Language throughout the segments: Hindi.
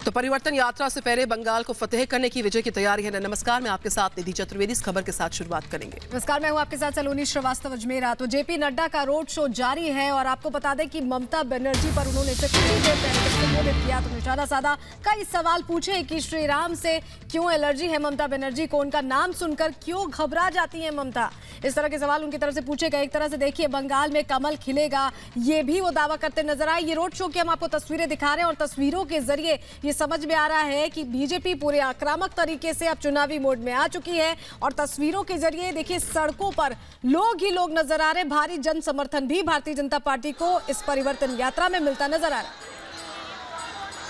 तो परिवर्तन यात्रा से पहले बंगाल को फतेह करने की विजय की तैयारी है। नमस्कार, मैं आपके साथ निधि चतुर्वेदी। इस खबर के साथ शुरुआत करेंगे। नमस्कार, मैं हूं आपके साथ सलोनी श्रीवास्तव अजमेरा। तो जेपी नड्डा का रोड शो जारी है और आपको बता दें कि ममता बनर्जी पर उन्होंने कुछ ही देर पहले संबोधित किया तो निशाना साधा, कई सवाल पूछे कि श्री राम से क्यों एलर्जी है ममता बनर्जी को, उनका नाम सुनकर क्यों घबरा जाती है ममता। इस तरह के सवाल उनकी तरफ से पूछे गए। एक तरह से देखिए, बंगाल में कमल खिलेगा ये भी वो दावा करते नजर आए। ये रोड शो की हम आपको तस्वीरें दिखा रहे हैं और तस्वीरों के जरिए ये समझ में आ रहा है कि बीजेपी पूरे आक्रामक तरीके से अब चुनावी मोड में आ चुकी है। और तस्वीरों के जरिए देखिए, सड़कों पर लोग ही लोग नजर आ रहे हैं। भारी जन समर्थन भी भारतीय जनता पार्टी को इस परिवर्तन यात्रा में मिलता नजर आ रहा है।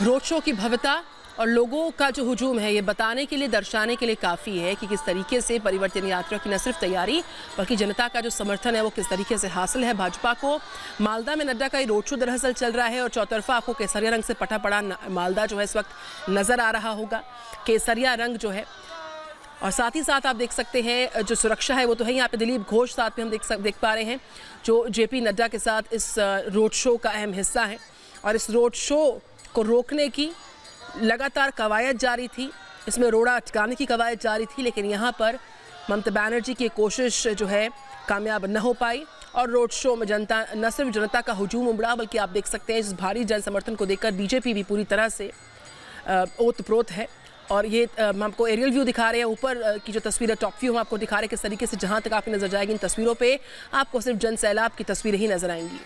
रोड शो की भव्यता और लोगों का जो हुजूम है, ये बताने के लिए, दर्शाने के लिए काफ़ी है कि किस तरीके से परिवर्तन यात्रा की न सिर्फ तैयारी बल्कि जनता का जो समर्थन है वो किस तरीके से हासिल है भाजपा को। मालदा में नड्डा का ये रोड शो दरअसल चल रहा है और चौतरफा आपको केसरिया रंग से पटा पड़ा मालदा जो है इस वक्त नज़र आ रहा होगा। केसरिया रंग जो है, और साथ ही साथ आप देख सकते हैं जो सुरक्षा है वो तो है। यहाँ पे दिलीप घोष साथ में हम देख पा रहे हैं जो जेपी नड्डा के साथ इस रोड शो का अहम हिस्सा है। और इस रोड शो को रोकने की लगातार कवायद जारी थी, इसमें रोड़ा अटकाने की कवायद जारी थी, लेकिन यहाँ पर ममता बनर्जी की कोशिश जो है कामयाब न हो पाई और रोड शो में जनता, न सिर्फ जनता का हुजूम उमड़ा बल्कि आप देख सकते हैं इस भारी जन समर्थन को देखकर बीजेपी भी पूरी तरह से ओतप्रोत है। और ये हम आपको एरियल व्यू दिखा रहे हैं, ऊपर की जो तस्वीर है टॉप व्यू हम आपको दिखा रहे हैं किस तरीके से जहाँ तक आपकी नजर जाएगी इन तस्वीरों पे आपको सिर्फ जन सैलाब की तस्वीरें ही नजर आएंगी।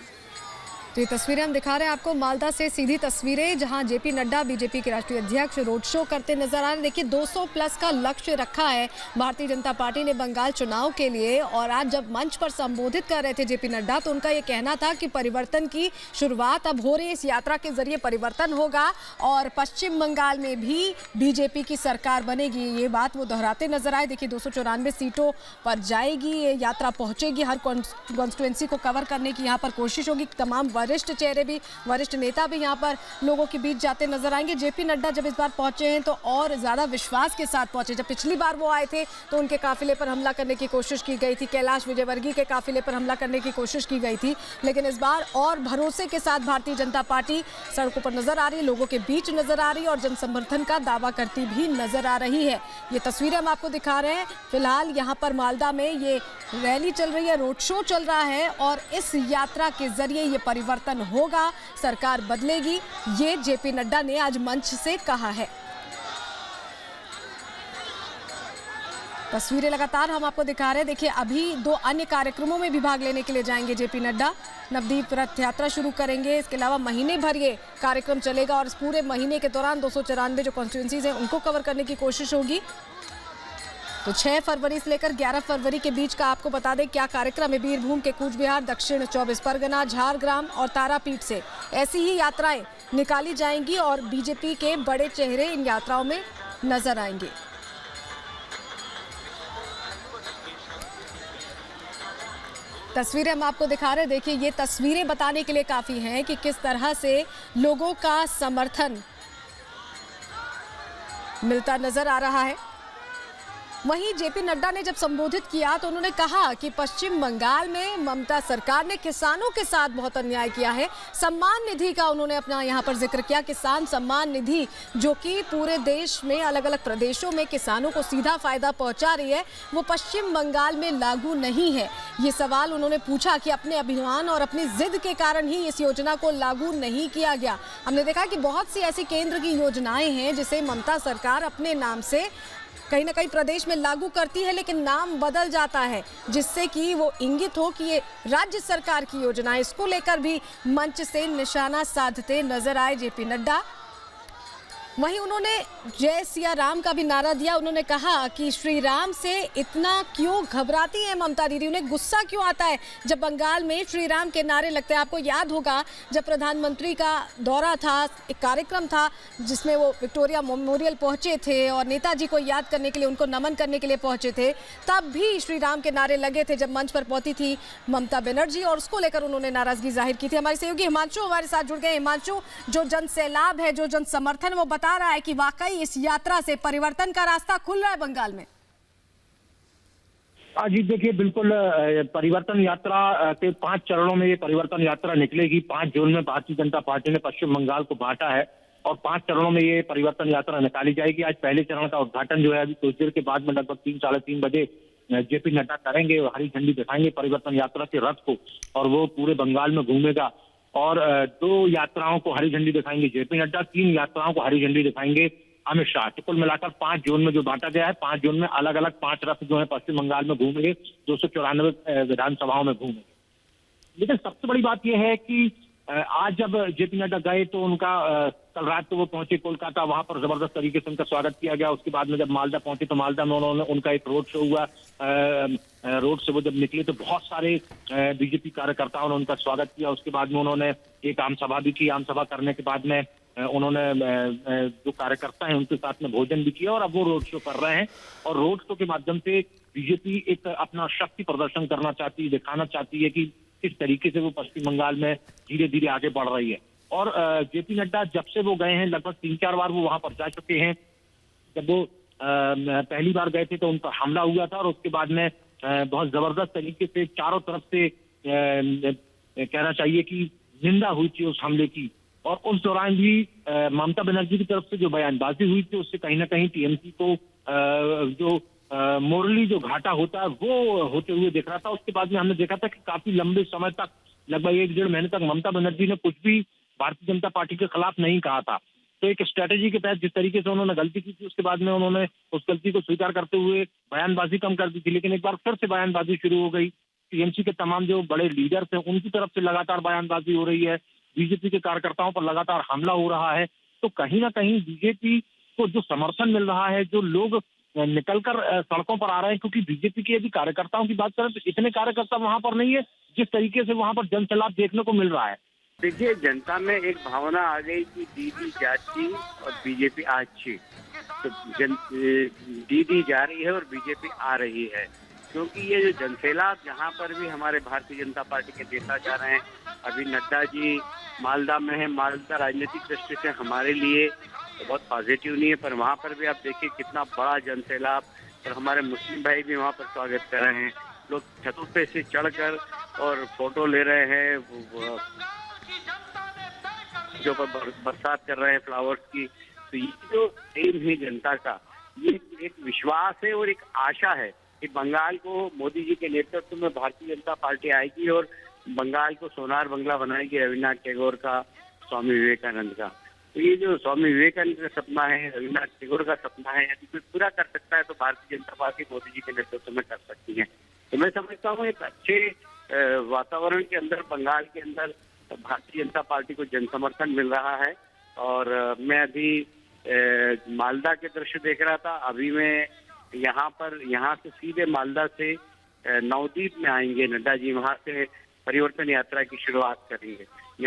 तो ये तस्वीरें हम दिखा रहे हैं आपको मालदा से सीधी तस्वीरें, जहां जेपी नड्डा बीजेपी के राष्ट्रीय अध्यक्ष रोड शो करते नजर आ रहे हैं। देखिए, 200 प्लस का लक्ष्य रखा है भारतीय जनता पार्टी ने बंगाल चुनाव के लिए। और आज जब मंच पर संबोधित कर रहे थे जेपी नड्डा तो उनका ये कहना था कि परिवर्तन की शुरुआत अब हो रही है, इस यात्रा के जरिए परिवर्तन होगा और पश्चिम बंगाल में भी बीजेपी की सरकार बनेगी। ये बात वो दोहराते नजर आए। देखिए, 294 सीटों पर जाएगी ये यात्रा, पहुंचेगी, हर कॉन्स्टिट्यूएंसी को कवर करने की यहाँ पर कोशिश होगी। तमाम वरिष्ठ चेहरे भी, वरिष्ठ नेता भी यहाँ पर लोगों के बीच जाते नजर आएंगे। जेपी नड्डा जब इस बार पहुंचे हैं तो और ज्यादा विश्वास के साथ पहुंचे। जब पिछली बार वो आए थे तो उनके काफिले पर हमला करने की कोशिश की गई थी, कैलाश विजयवर्गीय के काफिले पर हमला करने की कोशिश की गई थी, लेकिन इस बार और भरोसे के साथ भारतीय जनता पार्टी सड़कों पर नजर आ रही है, लोगों के बीच नजर आ रही है और जन समर्थन का दावा करती भी नजर आ रही है। ये तस्वीरें हम आपको दिखा रहे हैं। फिलहाल यहाँ पर मालदा में ये रैली चल रही है, रोड शो चल रहा है और इस यात्रा के जरिए ये परिवर्तन होगा, सरकार बदलेगी, ये जेपी नड्डा ने आज मंच से कहा है। तस्वीरें लगातार हम आपको दिखा रहे हैं। देखिए, अभी 2 अन्य कार्यक्रमों में भी भाग लेने के लिए जाएंगे जेपी नड्डा। नवदीप रथ यात्रा शुरू करेंगे, इसके अलावा महीने भर ये कार्यक्रम चलेगा और इस पूरे महीने के दौरान 294 जो कॉन्स्टिट्यूएंसीज हैं उनको कवर करने की कोशिश होगी। तो 6 फरवरी से लेकर 11 फरवरी के बीच का आपको बता दें क्या कार्यक्रम है। बीरभूम के कूच बिहार, दक्षिण 24 परगना, झारग्राम और तारापीठ से ऐसी ही यात्राएं निकाली जाएंगी और बीजेपी के बड़े चेहरे इन यात्राओं में नजर आएंगे। तस्वीरें हम आपको दिखा रहे हैं। देखिए, ये तस्वीरें बताने के लिए काफी हैं कि किस तरह से लोगों का समर्थन मिलता नजर आ रहा है। वहीं जेपी नड्डा ने जब संबोधित किया तो उन्होंने कहा कि पश्चिम बंगाल में ममता सरकार ने किसानों के साथ बहुत अन्याय किया है। सम्मान निधि का उन्होंने अपना यहाँ पर जिक्र किया, किसान सम्मान निधि जो कि पूरे देश में अलग अलग प्रदेशों में किसानों को सीधा फायदा पहुंचा रही है, वो पश्चिम बंगाल में लागू नहीं है। ये सवाल उन्होंने पूछा कि अपने अभियान और अपनी जिद के कारण ही इस योजना को लागू नहीं किया गया। हमने देखा कि बहुत सी ऐसी केंद्र की योजनाएं हैं जिसे ममता सरकार अपने नाम से कहीं ना कहीं प्रदेश में लागू करती है, लेकिन नाम बदल जाता है जिससे कि वो इंगित हो कि ये राज्य सरकार की योजना है। इसको लेकर भी मंच से निशाना साधते नजर आए जेपी नड्डा। वहीं उन्होंने जय सिया राम का भी नारा दिया। उन्होंने कहा कि श्री राम से इतना क्यों घबराती है ममता दीदी, उन्हें गुस्सा क्यों आता है जब बंगाल में श्री राम के नारे लगते हैं। आपको याद होगा जब प्रधानमंत्री का दौरा था, एक कार्यक्रम था जिसमें वो विक्टोरिया मेमोरियल पहुंचे थे और नेताजी को याद करने के लिए, उनको नमन करने के लिए पहुंचे थे, तब भी श्री राम के नारे लगे थे जब मंच पर पहुंची थी ममता बनर्जी और उसको लेकर उन्होंने नाराजगी जाहिर की थी। हमारे सहयोगी हिमांशु हमारे साथ जुड़ गए। हिमांशु, जो जन सैलाब है, जो जन समर्थन वो बता रहा है कि वाकई इस यात्रा से परिवर्तन का रास्ता खुल रहा है बंगाल में। जी देखिए, बिल्कुल परिवर्तन यात्रा के 5 चरणों में ये परिवर्तन यात्रा निकलेगी। 5 जोन में भारतीय जनता पार्टी ने पश्चिम बंगाल को बांटा है। और 5 चरणों में ये परिवर्तन यात्रा निकाली जाएगी। आज पहले चरण का उद्घाटन जो है अभी कुछ देर के बाद में लगभग 3 साढ़े 3 बजे जेपी नड्डा करेंगे, हरी झंडी दिखाएंगे परिवर्तन यात्रा के रथ को, और वो पूरे बंगाल में घूमेगा। और 2 यात्राओं को हरी झंडी दिखाएंगे जेपी नड्डा, 3 यात्राओं को हरी झंडी दिखाएंगे अमित शाह। तो कुल मिलाकर 5 जोन में जो बांटा गया है, 5 जोन में अलग अलग 5 रथ जो है पश्चिम बंगाल में घूमेंगे, 294 विधानसभाओं में घूमेंगे। लेकिन सबसे बड़ी बात यह है कि आज जब जेपी नड्डा गए तो उनका कल रात को वो पहुंचे कोलकाता, वहां पर जबरदस्त तरीके से उनका स्वागत किया गया। उसके बाद में जब मालदा पहुंचे तो मालदा में उन्होंने उनका एक रोड शो हुआ। रोड से वो जब निकले तो बहुत सारे बीजेपी कार्यकर्ताओं ने उनका स्वागत किया। उसके बाद में उन्होंने एक आम सभा भी की। आम सभा करने के बाद में उन्होंने जो कार्यकर्ता हैं उनके साथ में भोजन भी किया, और अब वो रोड शो कर रहे हैं। और रोड शो के माध्यम से बीजेपी एक अपना शक्ति प्रदर्शन करना चाहती है, दिखाना चाहती है कि किस तरीके से वो पश्चिम बंगाल में धीरे धीरे आगे बढ़ रही है। और जेपी नड्डा जब से वो गए हैं, लगभग 3-4 बार वो वहां पर जा चुके हैं। जब वो पहली बार गए थे तो उन पर हमला हुआ था, और उसके बाद में बहुत जबरदस्त तरीके से चारों तरफ से कहना चाहिए कि निंदा हुई थी उस हमले की। और उस दौरान भी ममता बनर्जी की तरफ से जो बयानबाजी हुई थी, उससे कहीं ना कहीं टीएमसी को जो मोरली जो घाटा होता है वो होते हुए दिख रहा था। उसके बाद में हमने देखा था कि काफी लंबे समय तक, लगभग 1-1.5 महीने तक ममता बनर्जी ने कुछ भी भारतीय जनता पार्टी के खिलाफ नहीं कहा था। तो एक स्ट्रेटेजी के तहत जिस तरीके से उन्होंने गलती की थी, उसके बाद में उन्होंने उस गलती को स्वीकार करते हुए बयानबाजी कम कर दी थी। लेकिन एक बार फिर से बयानबाजी शुरू हो गई। टीएमसी के तमाम जो बड़े लीडर्स हैं उनकी तरफ से लगातार बयानबाजी हो रही है, बीजेपी के कार्यकर्ताओं पर लगातार हमला हो रहा है। तो कहीं ना कहीं बीजेपी को जो समर्थन मिल रहा है, जो लोग निकलकर सड़कों पर आ रहे हैं, क्योंकि बीजेपी के यदि कार्यकर्ताओं की बात करें तो इतने कार्यकर्ता वहां पर नहीं है जिस तरीके से वहां पर जनसैलाब देखने को मिल रहा है। देखिए, जनता में एक भावना आ गई कि दीदी जाती और बीजेपी आची। तो दीदी जा रही है और बीजेपी आ रही है, क्योंकि ये जो जनसैलाब जहाँ पर भी हमारे भारतीय जनता पार्टी के नेता जा रहे हैं, अभी नड्डा जी मालदा में है। मालदा राजनीतिक दृष्टि से हमारे लिए तो बहुत पॉजिटिव नहीं है, पर वहाँ पर भी आप देखिए कितना बड़ा जनसैलाब, और हमारे मुस्लिम भाई भी वहाँ पर स्वागत कर रहे हैं। लोग छतों पे से चढ़कर और फोटो ले रहे हैं, जो बरसात कर रहे हैं फ्लावर्स की। तो ये जो प्रेम है जनता का, ये एक विश्वास है और एक आशा है कि बंगाल को मोदी जी के नेतृत्व में भारतीय जनता पार्टी आएगी और बंगाल को सोनार बंगला बनाएगी, रविन्द्रनाथ टैगोर का, स्वामी विवेकानंद का। तो ये जो स्वामी विवेकानंद का सपना है, रविन्द्रनाथ टैगोर का सपना है, यदि कोई पूरा कर सकता है तो भारतीय जनता पार्टी मोदी जी के नेतृत्व में कर सकती है। तो मैं समझता हूँ एक अच्छे वातावरण के अंदर, बंगाल के अंदर भारतीय जनता पार्टी को जन समर्थन मिल रहा है। और मैं अभी मालदा के दृश्य देख रहा था। अभी मैं यहाँ से सीधे मालदा से नवदीप में आएंगे नड्डा जी, वहाँ से परिवर्तन यात्रा की शुरुआत करेंगे।